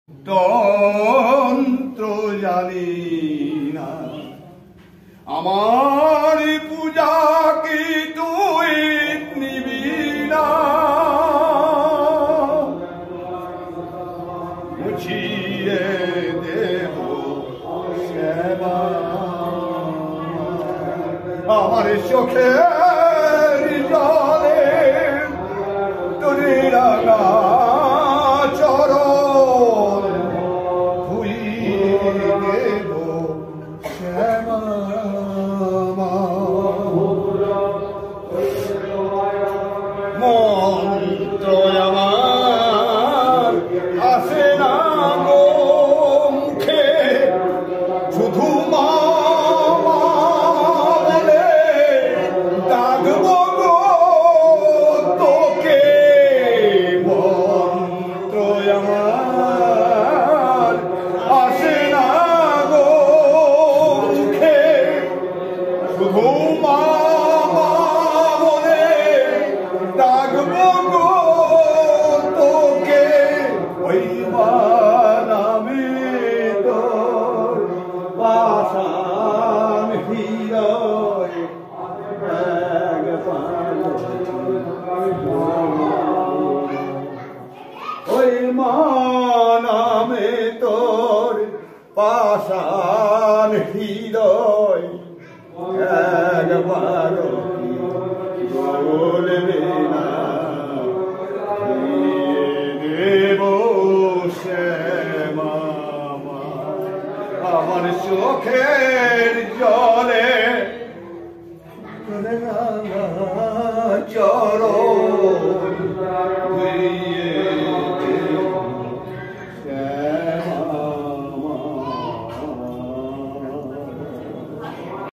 তন্ত্র জানি না আমার পূজা কি তুই নিবি না মুছিয়ে দেব সেবা আমার চোখের জলে তোর রাঙা চরণ ধুইয়ে দেব শ্যামা মন্ত্র আমার আসে না গো মুখে শুধু মা বলে ডাকব গো তোকে মন্ত্র আমার আসে না গো মুখে শুধু মা বলে ডাকব গো তোকে ওই মা নামে তোর পাষাণ হৃদয় ওই মা নামে তোর পাষাণ হৃদয় একবার বলবে না দেব শ্যামা আমার চোখের জলে